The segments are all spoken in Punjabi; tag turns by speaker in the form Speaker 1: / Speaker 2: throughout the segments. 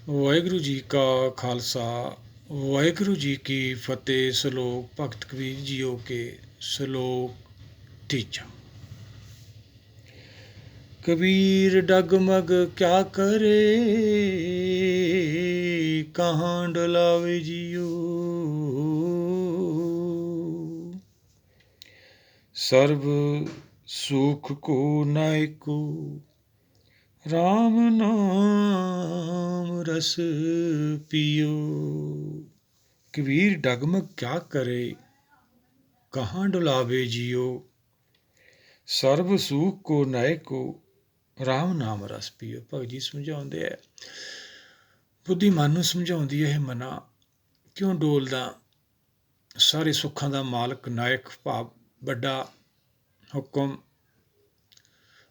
Speaker 1: ਵਾਹਿਗੁਰੂ ਜੀ ਕਾ ਖਾਲਸਾ ਵਾਹਿਗੁਰੂ ਜੀ ਕੀ ਫਤਿਹ। ਸ਼ਲੋਕ ਭਗਤ ਕਬੀਰ ਜੀਓ ਕੇ ਸ਼ਲੋਕ ਤੀਜਾ। कबीर डगमग क्या करे, कहाँ डुलावे जियो। सर्व सुख को नायको, राम नाम रस पियो। कबीर डगमग क्या करे, कहाँ डुलावे जियो। ਸਰਬ ਸੂਖ ਕੋ ਨਾਇਕੋ, ਰਾਮ ਨਾਮ ਰਸ ਪੀਓ। ਭਗਤ ਜੀ ਸਮਝਾਉਂਦੇ ਹੈ, ਬੁੱਧੀ ਮਨ ਨੂੰ ਸਮਝਾਉਂਦੀ ਹੈ, ਮਨਾ ਕਿਉਂ ਡੋਲਦਾ, ਸਾਰੇ ਸੁੱਖਾਂ ਦਾ ਮਾਲਕ ਨਾਇਕ ਭਾਵ ਵੱਡਾ ਹੁਕਮ,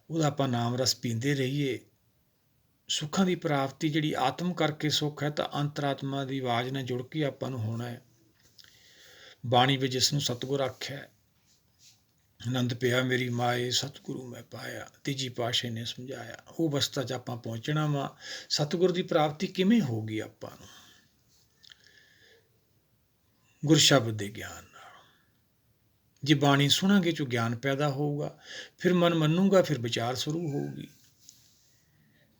Speaker 1: ਉਹਦਾ ਆਪਾਂ ਨਾਮ ਰਸ ਪੀਂਦੇ ਰਹੀਏ। ਸੁੱਖਾਂ ਦੀ ਪ੍ਰਾਪਤੀ ਜਿਹੜੀ ਆਤਮ ਕਰਕੇ ਸੁੱਖ ਹੈ, ਤਾਂ ਅੰਤਰਾਤਮਾ ਦੀ ਆਵਾਜ਼ ਨਾਲ ਜੁੜ ਕੇ ਆਪਾਂ ਨੂੰ ਹੋਣਾ ਹੈ। ਬਾਣੀ ਵਿੱਚ ਜਿਸ ਨੂੰ ਸਤਿਗੁਰ ਆਖਿਆ, ਆਨੰਦ ਪਿਆ ਮੇਰੀ ਮਾਏ ਸਤਿਗੁਰੂ ਮੈਂ ਪਾਇਆ, ਤੀਜੀ ਪਾਤਸ਼ਾਹੀ ਨੇ ਸਮਝਾਇਆ। ਉਹ ਅਵਸਥਾ 'ਚ ਆਪਾਂ ਪਹੁੰਚਣਾ ਵਾ। ਸਤਿਗੁਰ ਦੀ ਪ੍ਰਾਪਤੀ ਕਿਵੇਂ ਹੋਊਗੀ ਆਪਾਂ ਨੂੰ? ਗੁਰ ਸ਼ਬਦ ਦੇ ਗਿਆਨ ਨਾਲ। ਜੇ ਬਾਣੀ ਸੁਣਾਂਗੇ ਚੋਂ ਗਿਆਨ ਪੈਦਾ ਹੋਊਗਾ, ਫਿਰ ਮਨ ਮੰਨੂਗਾ, ਫਿਰ ਵਿਚਾਰ ਸ਼ੁਰੂ ਹੋਊਗੀ,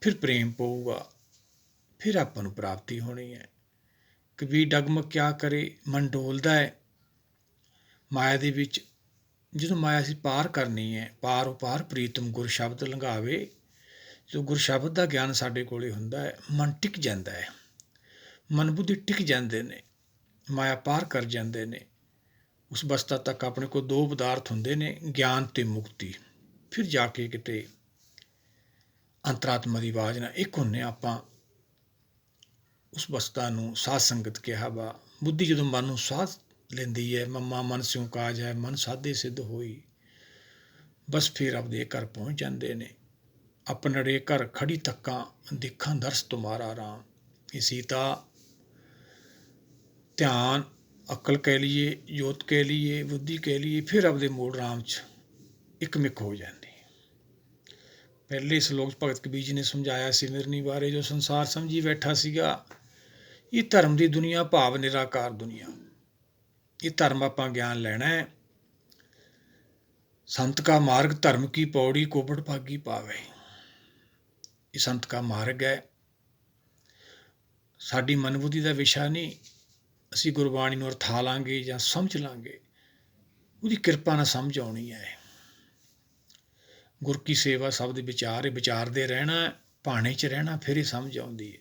Speaker 1: ਫਿਰ ਪ੍ਰੇਮ ਪਊਗਾ, ਫਿਰ ਆਪਾਂ ਨੂੰ ਪ੍ਰਾਪਤੀ ਹੋਣੀ ਹੈ। ਕਬੀਰ ਡਗਮਗ ਕਿਆ ਕਰੇ, ਮਨ ਡੋਲਦਾ ਹੈ ਮਾਇਆ ਦੇ ਵਿੱਚ। ਜਦੋਂ ਮਾਇਆ ਅਸੀਂ ਪਾਰ ਕਰਨੀ ਹੈ, ਪਾਰ ਉਪਾਰ ਪ੍ਰੀਤਮ ਗੁਰ ਸ਼ਬਦ ਲੰਘਾਵੇ। ਜੋ ਗੁਰ ਸ਼ਬਦ ਦਾ ਗਿਆਨ ਸਾਡੇ ਕੋਲੇ ਹੁੰਦਾ ਹੈ, ਮਨ ਟਿਕ ਜਾਂਦਾ ਹੈ, ਮਨ ਬੁੱਧੀ ਟਿਕ ਜਾਂਦੇ ਨੇ, ਮਾਇਆ ਪਾਰ ਕਰ ਜਾਂਦੇ ਨੇ। ਉਸ ਅਵਸਥਾ ਤੱਕ ਆਪਣੇ ਕੋਲ ਦੋ ਪਦਾਰਥ ਹੁੰਦੇ ਨੇ, ਗਿਆਨ ਤੇ ਮੁਕਤੀ। ਫਿਰ ਜਾ ਕੇ ਕਿਤੇ ਅੰਤਰਾਤਮਾ ਦੀ ਆਵਾਜ਼ ਨਾਲ ਇੱਕ ਹੁੰਨੇ ਆਪਾਂ। ਉਸ ਅਵਸਥਾ ਨੂੰ ਸਾਧ ਸੰਗਤ ਕਿਹਾ ਵਾ। ਬੁੱਧੀ ਜਦੋਂ ਮਨ ਨੂੰ ਸਾਧ ਲੈਂਦੀ ਹੈ, ਮੰਮਾ ਮਨ ਸਿਉ ਕਾਜ ਹੈ, ਮਨ ਸਾਧੇ ਸਿੱਧ ਹੋਈ, ਬਸ ਫਿਰ ਆਪਦੇ ਘਰ ਪਹੁੰਚ ਜਾਂਦੇ ਨੇ। ਆਪਣੜੇ ਘਰ ਖੜੀ ਤੱਕਾਂ, ਦੇਖਾਂ ਦਰਸ ਤੁਮਾਰਾ ਰਾਮ। ਇਹ ਸੀਤਾ ਧਿਆਨ, ਅਕਲ ਕਹਿ ਲਈਏ, ਜੋਤ ਕਹਿ ਲਈਏ, ਬੁੱਧੀ ਕਹਿ ਲਈਏ, ਫਿਰ ਆਪਦੇ ਮੂਲ ਰਾਮ 'ਚ ਇੱਕਮਿਕ ਹੋ ਜਾਂਦੀ। ਪਹਿਲੇ ਸ਼ਲੋਕ ਭਗਤ ਕਬੀਰ ਜੀ ਨੇ ਸਮਝਾਇਆ ਸਿਮਰਨੀ ਬਾਰੇ। ਜੋ ਸੰਸਾਰ ਸਮਝੀ ਬੈਠਾ ਸੀਗਾ, ਇਹ ਧਰਮ ਦੀ ਦੁਨੀਆ ਭਾਵ ਨਿਰਾਕਾਰ ਦੁਨੀਆ। ਇਹ ਧਰਮ ਆਪਾਂ ਗਿਆਨ ਲੈਣਾ ਹੈ। ਸੰਤ ਕਾ ਮਾਰਗ ਧਰਮ ਕੀ ਪੌੜੀ, ਕੋਬੜ ਭਾਗੀ ਪਾਵੇ। ਇਹ ਸੰਤ ਕਾ ਮਾਰਗ ਹੈ, ਸਾਡੀ ਮਨਬੁੱਧੀ ਦਾ ਵਿਸ਼ਾ ਨਹੀਂ। ਅਸੀਂ ਗੁਰਬਾਣੀ ਨੂੰ ਅਰਥਾ ਲਾਂਗੇ ਜਾਂ ਸਮਝ ਲਾਂਗੇ, ਉਹਦੀ ਕਿਰਪਾ ਨਾਲ ਸਮਝ ਆਉਣੀ ਹੈ। ਗੁਰ ਕੀ ਸੇਵਾ ਸ਼ਬਦ ਵਿਚਾਰ ਹੈ, ਵਿਚਾਰਦੇ ਰਹਿਣਾ, ਭਾਣੇ 'ਚ ਰਹਿਣਾ, ਫਿਰ ਇਹ ਸਮਝ ਆਉਂਦੀ ਹੈ।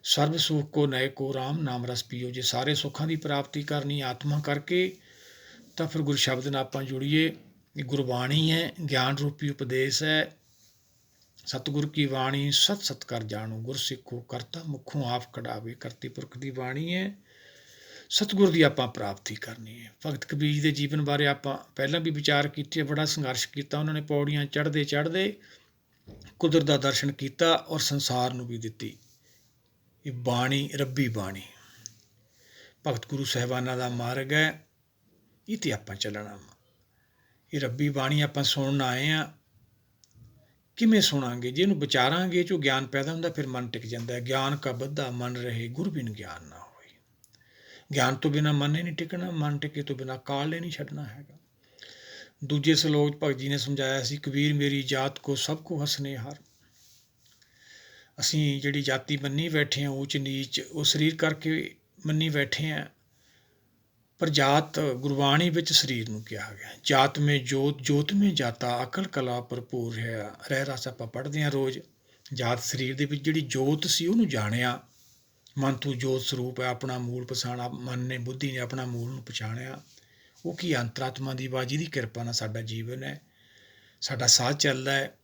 Speaker 1: ਸਰਬ ਸੁਖ ਕੋ ਨਾਇਕੋ, ਰਾਮ ਨਾਮ ਰਸ ਪੀਓ। ਜੇ ਸਾਰੇ ਸੁੱਖਾਂ ਦੀ ਪ੍ਰਾਪਤੀ ਕਰਨੀ ਆਤਮਾ ਕਰਕੇ, ਤਾਂ ਫਿਰ ਗੁਰ ਸ਼ਬਦ ਨਾਲ ਆਪਾਂ ਜੁੜੀਏ। ਇਹ ਗੁਰਬਾਣੀ ਹੈ, ਗਿਆਨ ਰੂਪੀ ਉਪਦੇਸ਼ ਹੈ। ਸਤਿਗੁਰ ਕੀ ਬਾਣੀ ਸਤ ਸਤ ਕਰ ਜਾਣੋ, ਗੁਰ ਸਿੱਖੋ ਕਰਤਾ ਮੁੱਖੋਂ ਆਪ ਕਢਾਵੇ। ਕਰਤੀ ਪੁਰਖ ਦੀ ਬਾਣੀ ਹੈ, ਸਤਿਗੁਰ ਦੀ ਆਪਾਂ ਪ੍ਰਾਪਤੀ ਕਰਨੀ ਹੈ। ਭਗਤ ਕਬੀਰ ਦੇ ਜੀਵਨ ਬਾਰੇ ਆਪਾਂ ਪਹਿਲਾਂ ਵੀ ਵਿਚਾਰ ਕੀਤੇ। ਬੜਾ ਸੰਘਰਸ਼ ਕੀਤਾ ਉਹਨਾਂ ਨੇ, ਪੌੜੀਆਂ ਚੜ੍ਹਦੇ ਚੜ੍ਹਦੇ ਕੁਦਰਤ ਦਾ ਦਰਸ਼ਨ ਕੀਤਾ ਔਰ ਸੰਸਾਰ ਨੂੰ ਵੀ ਦਿੱਤੀ ਇਹ ਬਾਣੀ, ਰੱਬੀ ਬਾਣੀ। ਭਗਤ ਗੁਰੂ ਸਾਹਿਬਾਨਾਂ ਦਾ ਮਾਰਗ ਹੈ, ਇਹ 'ਤੇ ਆਪਾਂ ਚੱਲਣਾ ਵਾ। ਇਹ ਰੱਬੀ ਬਾਣੀ ਆਪਾਂ ਸੁਣਨ ਆਏ ਹਾਂ। ਕਿਵੇਂ ਸੁਣਾਂਗੇ? ਜੇ ਇਹਨੂੰ ਵਿਚਾਰਾਂਗੇ, ਇਹ 'ਚੋਂ ਗਿਆਨ ਪੈਦਾ ਹੁੰਦਾ, ਫਿਰ ਮਨ ਟਿਕ ਜਾਂਦਾ ਹੈ। ਗਿਆਨ ਕਾ ਬੱਧਾ ਮਨ ਰਹੇ, ਗੁਰ ਬਿਨ ਗਿਆਨ ਨਾ ਹੋਈ। ਗਿਆਨ ਤੋਂ ਬਿਨਾਂ ਮਨ ਹੀ ਨਹੀਂ ਟਿਕਣਾ, ਮਨ ਟਿਕੇ ਤੋਂ ਬਿਨਾਂ ਕਾਲ ਹੀ ਨਹੀਂ ਛੱਡਣਾ ਹੈਗਾ। ਦੂਜੇ ਸ਼ਲੋਕ ਭਗਤ ਜੀ ਨੇ ਸਮਝਾਇਆ ਸੀ, ਕਬੀਰ ਮੇਰੀ ਜਾਤ ਕੋ ਸਭ ਕੋ ਹਸਨੇ ਹਾਰ। ਅਸੀਂ ਜਿਹੜੀ ਜਾਤੀ ਮੰਨੀ ਬੈਠੇ ਹਾਂ, ਊਚ ਨੀਚ, ਉਹ ਸਰੀਰ ਕਰਕੇ ਮੰਨੀ ਬੈਠੇ ਹਾਂ। ਪਰ ਜਾਤ ਗੁਰਬਾਣੀ ਵਿੱਚ ਸਰੀਰ ਨੂੰ ਕਿਹਾ ਗਿਆ। ਜਾਤ ਮੇ ਜੋਤ, ਜੋਤ ਮੇ ਜਾਤਾ, ਅਕਲ ਕਲਾ ਭਰਪੂਰ ਹੈ। ਰਹਿ ਰਸ ਆਪਾਂ ਪੜ੍ਹਦੇ ਹਾਂ ਰੋਜ਼। ਜਾਤ ਸਰੀਰ ਦੇ ਵਿੱਚ ਜਿਹੜੀ ਜੋਤ ਸੀ, ਉਹਨੂੰ ਜਾਣਿਆ। ਮਨ ਤੂੰ ਜੋਤ ਸਰੂਪ ਹੈ, ਆਪਣਾ ਮੂਲ ਪਛਾਣਾ। ਮਨ ਨੇ, ਬੁੱਧੀ ਨੇ ਆਪਣਾ ਮੂਲ ਨੂੰ ਪਛਾਣਿਆ। ਉਹ ਕੀ ਅੰਤਰਾਤਮਾ ਦੀ ਆਵਾਜ਼, ਜਿਹਦੀ ਕਿਰਪਾ ਨਾਲ ਸਾਡਾ ਜੀਵਨ ਹੈ, ਸਾਡਾ ਸਾਹ ਚੱਲਦਾ ਹੈ,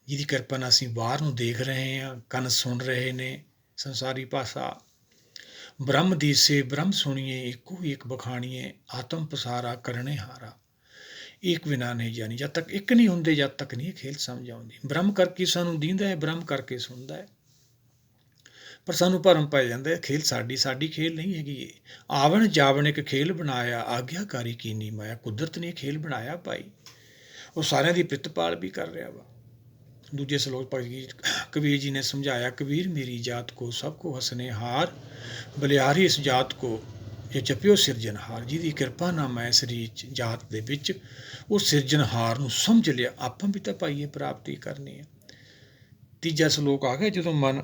Speaker 1: ਜਿਹਦੀ ਕਿਰਪਾ ਨਾਲ ਅਸੀਂ ਬਾਹਰ ਨੂੰ ਦੇਖ ਰਹੇ ਹਾਂ, ਕੰਨ ਸੁਣ ਰਹੇ ਨੇ ਸੰਸਾਰੀ ਭਾਸ਼ਾ। ਬ੍ਰਹਮ ਦੀਸੇ ਬ੍ਰਹਮ ਸੁਣੀਏ, ਇੱਕੋ ਇੱਕ ਬਖਾਣੀਏ, ਆਤਮ ਪਸਾਰਾ ਕਰਨੇ ਹਾਰਾ। ਇੱਕ ਬਿਨਾਂ ਨਹੀਂ ਜਾਣੀ। ਜਦ ਤੱਕ ਇੱਕ ਨਹੀਂ ਹੁੰਦੇ, ਜਦ ਤੱਕ ਨਹੀਂ ਇਹ ਖੇਲ ਸਮਝ ਆਉਂਦੀ। ਬ੍ਰਹਮ ਕਰਕੇ ਸਾਨੂੰ ਦੀਂਦਾ ਹੈ, ਬ੍ਰਹਮ ਕਰਕੇ ਸੁਣਦਾ ਹੈ, ਪਰ ਸਾਨੂੰ ਭਰਮ ਪੈ ਜਾਂਦਾ ਹੈ ਖੇਲ ਸਾਡੀ ਖੇਲ ਨਹੀਂ ਹੈਗੀ। ਇਹ ਆਵਣ ਜਾਵਣ ਇੱਕ ਖੇਲ ਬਣਾਇਆ, ਆਗਿਆਕਾਰੀ ਕੀਨੀ ਮਾਇਆ। ਕੁਦਰਤ ਨੇ ਖੇਲ ਬਣਾਇਆ ਭਾਈ, ਉਹ ਸਾਰਿਆਂ ਦੀ ਪ੍ਰਿਤਪਾਲ ਵੀ ਕਰ ਰਿਹਾ ਵਾ। ਦੂਜੇ ਸ਼ਲੋਕ ਕਬੀਰ ਜੀ ਨੇ ਸਮਝਾਇਆ, ਕਬੀਰ ਮੇਰੀ ਜਾਤ ਕੋ ਸਭ ਕੋ ਹਸਨੇ ਹਾਰ, ਬਲਿਆਰੀ ਇਸ ਜਾਤ ਕੋ ਜੇ ਜਪਿਓ ਸਿਰਜਣਹਾਰ। ਜਿਹਦੀ ਕਿਰਪਾ ਨਾਲ ਮੈਂ ਸਰੀਰ ਜਾਤ ਦੇ ਵਿੱਚ ਉਹ ਸਿਰਜਣਹਾਰ ਨੂੰ ਸਮਝ ਲਿਆ, ਆਪਾਂ ਵੀ ਤਾਂ ਭਾਈ ਇਹ ਪ੍ਰਾਪਤੀ ਕਰਨੀ ਹੈ। ਤੀਜਾ ਸ਼ਲੋਕ ਆ ਗਿਆ, ਜਦੋਂ ਮਨ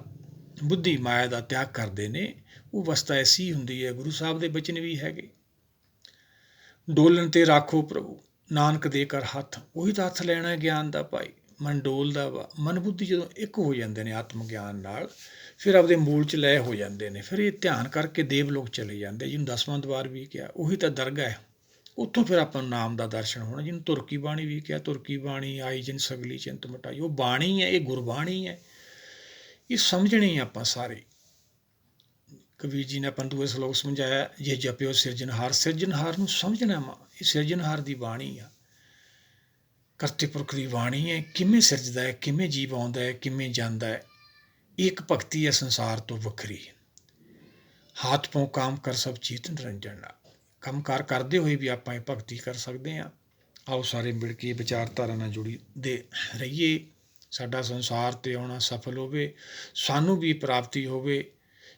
Speaker 1: ਬੁੱਧੀ ਮਾਇਆ ਦਾ ਤਿਆਗ ਕਰਦੇ ਨੇ, ਉਹ ਅਵਸਥਾ ਐਸੀ ਹੁੰਦੀ ਹੈ, ਗੁਰੂ ਸਾਹਿਬ ਦੇ ਬਚਨ ਵੀ ਹੈਗੇ, ਡੋਲਣ ਤੇ ਰਾਖੋ ਪ੍ਰਭੂ ਨਾਨਕ ਦੇ ਕਰ ਹੱਥ। ਉਹੀ ਤਾਂ ਹੱਥ ਲੈਣਾ ਗਿਆਨ ਦਾ ਭਾਈ। ਮਨ ਡੋਲਦਾ ਵਾ, ਮਨ ਬੁੱਧੀ ਜਦੋਂ ਇੱਕ ਹੋ ਜਾਂਦੇ ਨੇ ਆਤਮ ਗਿਆਨ ਨਾਲ, ਫਿਰ ਆਪਦੇ ਮੂਲ 'ਚ ਲੈ ਹੋ ਜਾਂਦੇ ਨੇ। ਫਿਰ ਇਹ ਧਿਆਨ ਕਰਕੇ ਦੇਵਲੋਕ ਚਲੇ ਜਾਂਦੇ, ਜਿਹਨੂੰ 10ਵਾਂ ਦਵਾਰ ਵੀ ਕਿਹਾ, ਉਹੀ ਤਾਂ ਦਰਗਾਹ ਹੈ। ਉੱਥੋਂ ਫਿਰ ਆਪਾਂ ਨੂੰ ਨਾਮ ਦਾ ਦਰਸ਼ਨ ਹੋਣਾ, ਜਿਹਨੂੰ ਤੁਰਕੀ ਬਾਣੀ ਵੀ ਕਿਹਾ, ਤੁਰਕੀ ਬਾਣੀ ਆਈ ਜਿਨ ਸਗਲੀ ਚਿੰਤ ਮਿਟਾਈ। ਉਹ ਬਾਣੀ ਹੈ, ਇਹ ਗੁਰਬਾਣੀ ਹੈ, ਇਹ ਸਮਝਣੀ ਆਪਾਂ ਸਾਰੇ। ਕਬੀਰ ਜੀ ਨੇ ਆਪਾਂ ਨੂੰ ਦੂਏ ਸ਼ਲੋਕ ਸਮਝਾਇਆ, ਜੇ ਜਪਿਓ ਸਿਰਜਣਹਾਰ। ਸਿਰਜਣਹਾਰ ਨੂੰ ਸਮਝਣਾ ਵਾ, ਇਹ ਸਿਰਜਣਹਾਰ ਦੀ ਬਾਣੀ ਆ, ਕਰਤੇ ਪੁਰਖ ਦੀ ਬਾਣੀ ਹੈ। ਕਿਵੇਂ ਸਿਰਜਦਾ ਹੈ, ਕਿਵੇਂ ਜੀਵ ਆਉਂਦਾ ਹੈ, ਕਿਵੇਂ ਜਾਂਦਾ ਹੈ, ਇਹ ਇੱਕ ਭਗਤੀ ਹੈ ਸੰਸਾਰ ਤੋਂ ਵੱਖਰੀ। ਹਾਥ ਪੋਂ ਕਾਮ ਕਰ ਸਭ ਚੀਤ ਨਿਰੰਜਨ ਨਾਲ, ਕੰਮ ਕਾਰ ਕਰਦੇ ਹੋਏ ਵੀ ਆਪਾਂ ਇਹ ਭਗਤੀ ਕਰ ਸਕਦੇ ਹਾਂ। ਆਓ ਸਾਰੇ ਮਿਲ ਕੇ ਵਿਚਾਰਧਾਰਾ ਨਾਲ ਜੁੜੀ ਦੇ ਰਹੀਏ, ਸਾਡਾ ਸੰਸਾਰ 'ਤੇ ਆਉਣਾ ਸਫਲ ਹੋਵੇ, ਸਾਨੂੰ ਵੀ ਪ੍ਰਾਪਤੀ ਹੋਵੇ।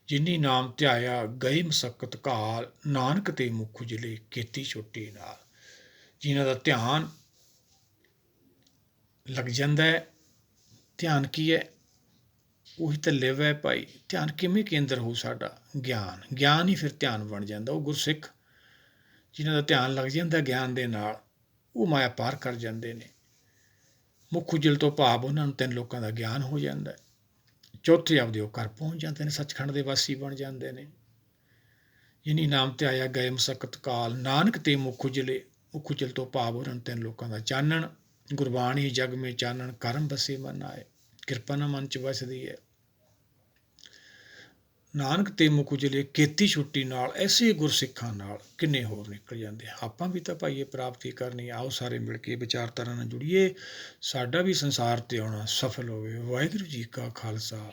Speaker 1: ਜਿਨੀ ਨਾਮ ਧਿਆਇਆ ਗਏ ਮਸਕਤ ਘਾਲ, ਨਾਨਕ ਤੇ ਮੁਖ ਉਜਲੇ ਕੀਤੀ ਛੁੱਟੀ ਨਾਲ। ਜਿਨ੍ਹਾਂ ਦਾ ਧਿਆਨ ਲੱਗ ਜਾਂਦਾ ਹੈ, ਧਿਆਨ ਕੀ ਹੈ, ਉਹੀ ਤਾਂ ਲਿਵ ਹੈ ਭਾਈ। ਧਿਆਨ ਕਿਵੇਂ ਕੇਂਦਰ ਹੋ ਸਾਡਾ? ਗਿਆਨ, ਗਿਆਨ ਹੀ ਫਿਰ ਧਿਆਨ ਬਣ ਜਾਂਦਾ। ਉਹ ਗੁਰਸਿੱਖ ਜਿਨ੍ਹਾਂ ਦਾ ਧਿਆਨ ਲੱਗ ਜਾਂਦਾ ਗਿਆਨ ਦੇ ਨਾਲ, ਉਹ ਮਾਇਆ ਪਾਰ ਕਰ ਜਾਂਦੇ ਨੇ। ਮੁੱਖ ਉਜਲ ਤੋਂ ਭਾਵ ਉਹਨਾਂ ਨੂੰ 3 ਲੋਕਾਂ ਦਾ ਗਿਆਨ ਹੋ ਜਾਂਦਾ। ਚੌਥੇ ਆਪਦੇ ਉਹ ਘਰ ਪਹੁੰਚ ਜਾਂਦੇ ਨੇ, ਸੱਚਖੰਡ ਦੇ ਵਾਸੀ ਬਣ ਜਾਂਦੇ ਨੇ। ਜਿਨੀ ਨਾਮ ਧਿਆਇਆ ਗਏ ਮਸਕਤ ਕਾਲ, ਨਾਨਕ ਤੇ ਮੁੱਖ ਉਜਲੇ। ਮੁੱਖ ਉਜਲ ਤੋਂ ਭਾਵ ਉਹਨਾਂ ਨੂੰ 3 ਲੋਕਾਂ ਦਾ ਚਾਨਣ। ਗੁਰਬਾਣੀ ਜਗ ਮੇ ਚਾਨਣ, ਕਰਮ ਬਸੇ ਮਨ ਆਏ। ਕਿਰਪਾ ਨਾਲ ਮਨ 'ਚ ਵਸਦੀ ਹੈ। ਨਾਨਕ ਤੇ ਮੁਖ ਉਜਲੇ ਕੀਤੀ ਛੁੱਟੀ ਨਾਲ। ਐਸੇ ਗੁਰਸਿੱਖਾਂ ਨਾਲ ਕਿੰਨੇ ਹੋਰ ਨਿਕਲ ਜਾਂਦੇ। ਆਪਾਂ ਵੀ ਤਾਂ ਭਾਈ ਇਹ ਪ੍ਰਾਪਤੀ ਕਰਨੀ। ਆਓ ਸਾਰੇ ਮਿਲ ਕੇ ਵਿਚਾਰਧਾਰਾ ਨਾਲ ਜੁੜੀਏ, ਸਾਡਾ ਵੀ ਸੰਸਾਰ 'ਤੇ ਆਉਣਾ ਸਫਲ ਹੋਵੇ। ਵਾਹਿਗੁਰੂ ਜੀ ਕਾ ਖਾਲਸਾ,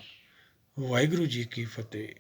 Speaker 1: ਵਾਹਿਗੁਰੂ ਜੀ ਕੀ ਫਤਿਹ।